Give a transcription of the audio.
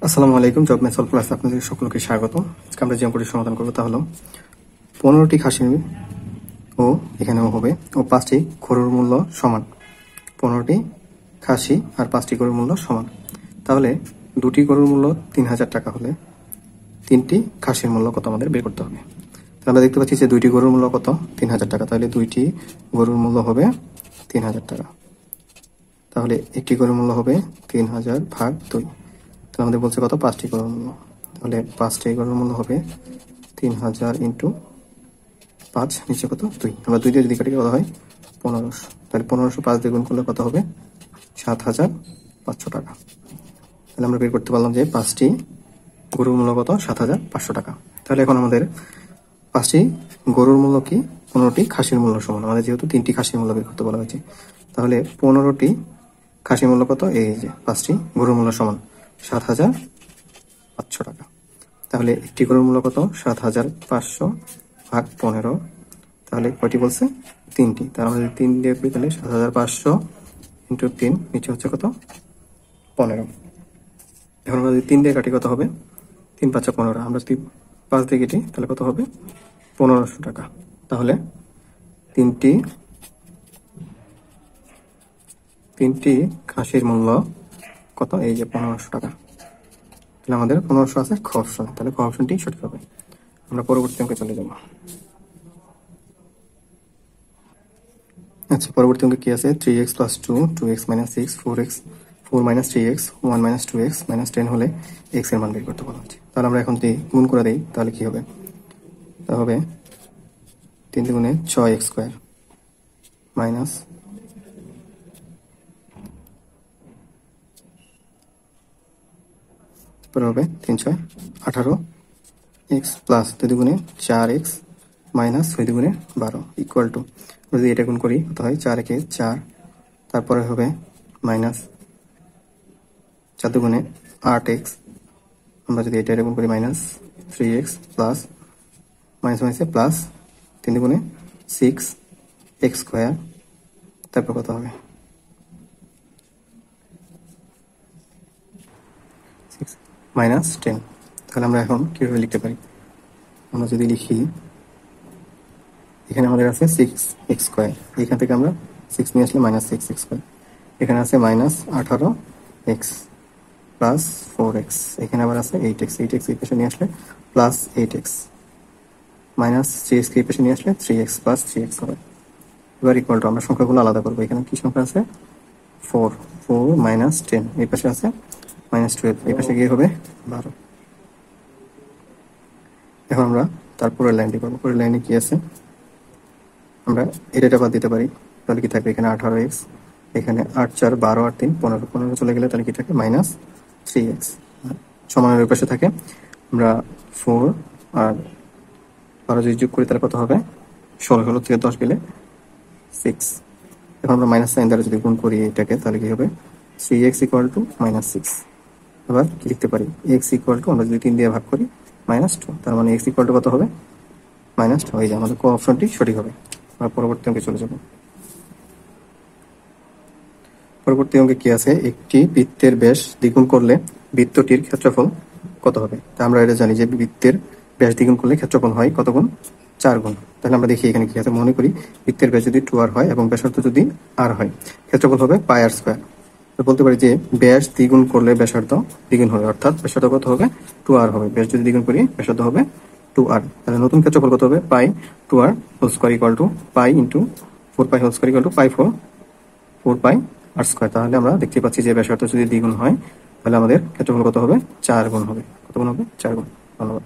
আসসালামু আলাইকুম। Job maths class আপনাদের সকলকে স্বাগত। আজকে আমরা যে অঙ্কটি সমাধান করবো তা হলো 15টি খাসি ও এখানেও হবে ও 5টি গরুর মূল্য সমান। 15টি খাসি আর 5টি গরুর মূল্য সমান। তাহলে দুটি গরুর মূল্য 3000 টাকা হলে 3টি খাসির মূল্য কত আমাদের বের করতে হবে। তো আমরা দেখতে পাচ্ছি যে দুইটি গরুর মূল্য কত, 3000 টাকা। তাহলে দুইটি গরুর মূল্য হবে 3000 টাকা। তাহলে একটি গরুর মূল্য হবে 3000 ভাগ 2। তো আমাদের বলছে কত, 5টি গরুর মূল্য। তাহলে 5টি গরুর মূল্য হবে 3000 ইন্টু 5, নিচে কত 2। আমরা 2 দিয়ে যদি কাটি কত হয় 1500। তাহলে 1500 5 দিয়ে গুণ করলে কত হবে 7500 টাকা। তাহলে আমরা বের করতে পারলাম যে 5টি গরুর মূল্য কত, 7500 টাকা। তাহলে এখন আমাদের 5টি গরুর মূল্য কি, 15টি খাসির মূল্য সমান। আমাদের যেহেতু 3টি খাসির মূল্য বের করতে বলা হয়েছে, তাহলে 15টি খাসির মূল্য কত, এই যে 5টি গরুর মূল্য সমান 7500 টাকা। তাহলে একটি গরুর মূল্য কত, 7500 ভাগ 15। তাহলে কয়টি বলছে, 3টি। তার আমরা যদি 3 দিয়ে করি তাহলে 7500 ইন্টু 3, নিচে হচ্ছে কত 15। এখন আমরা যদি 3 দিয়ে কাটি কত হবে, 3 5 15। আমরা যদি 5 দিয়ে কেটি তাহলে কত হবে 1500 টাকা। তাহলে তিনটি খাসির মূল্য কত, এই যে 1500 টাকা। তাহলে আমাদের 1500 আছে খ অপশন। তাহলে খ অপশনটি সঠিক হবে। আমরা পরবর্তী অঙ্কে চলে যাব। আচ্ছা, পরবর্তী অঙ্কে কি আছে, 3x + 2, 2x - 6, 4x 4 - 3x, 1 - 2x - 10 হলে x এর মান বের করতে বলা হচ্ছে। তাহলে আমরা এখন যদি গুণ করে দিই তাহলে কি হবে, তা হবে 3 × 6x² মাইনাস তারপরে হবে 3 6 18 x plus 2 × 4x minus 6 × 12 equal to, যদি এটা গুণ করি কত হয়, 4 একে 4, তারপরে হবে মাইনাস 4 × 8x। আমরা যদি এটা গুণ করি মাইনাস 3x প্লাস মাইনাস মাইনাসে প্লাস 3 × 6x², তারপর কত হবে -10। তাহলে আমরা এখন কিভাবে লিখতে পারি, আমরা যদি লিখি এখানে আমাদের আছে 6x², এখান থেকে আমরা 6 নিয়ে আসলে -6x²। এখানে আছে -18x প্লাস 4x, এখানে আবার আছে 8x, 8x এই পাশে নিয়ে আসলে প্লাস 8x মাইনাস 3x এই পাশে নিয়ে আসলে 3x প্লাস 3x হবে। এবার ইকুয়াল টু, আমরা সংখ্যাগুলো আলাদা করবো। এখানে কি সংখ্যা আছে, 4 -10, এই পাশে আছে -12, এই পাশে গিয়ে হবে 12। এখন আমরা তারপরের লাইনটি করবো। পরের লাইনে কি আছে, আমরা এটা বাদ দিতে পারি। তাহলে কি থাকবে, এখানে 18x, এখানে 8 4 12 আর 3 15, 15 চলে গেলে তাহলে কি থাকে -3x। সমানের পাশে থাকে, আমরা 4 আর 12 যদি যোগ করি তাহলে কত হবে 16, 16 থেকে 10 গেলে 6। এখন আমরা মাইনাস সাইন দ্বারা যদি গুণ করি এটাকে তাহলে কি হবে 3x = -6। এবার কি লিখতে পারি, x = আমরা যদি 3 দিয়ে ভাগ করি -2, তার মানে x = কত হবে -2। হয়ে যায়, আমাদের ক অপশনটি সঠিক হবে। আমরা পরবর্তী অঙ্কে চলে যাব। পরবর্তী অঙ্কে কি আছে, একটি বৃত্তের ব্যাস দ্বিগুণ করলে বৃত্তটির ক্ষেত্রফল কত হবে। তা আমরা এটা জানি যে বৃত্তের ব্যাস দ্বিগুণ করলে ক্ষেত্রফল হয় কত গুণ, 4 গুণ। তাহলে আমরা দেখি এখানে কি আছে, মনে করি বৃত্তের ব্যাস যদি 2r হয় এবং ব্যাসার্ধ যদি r হয়, ক্ষেত্রফল হবে πr²। তো বলতে পারি যে ব্যাস দ্বিগুণ করলে ব্যাসার্ধ দ্বিগুণ হবে, অর্থাৎ ব্যাসার্ধ কত হবে 2r হবে। ব্যাস যদি দ্বিগুণ করি ব্যাসার্ধ হবে 2r। তাহলে নতুন ক্ষেত্রফল কত হবে, পাই 2r² = পাই ইন্টু 4π² = পাই 4πr²। তাহলে আমরা দেখতে পাচ্ছি যে ব্যাসার্ধ যদি দ্বিগুণ হয় তাহলে আমাদের ক্ষেত্রফল কত হবে, 4 গুণ হবে। কত গুণ হবে, 4 গুণ। ধন্যবাদ।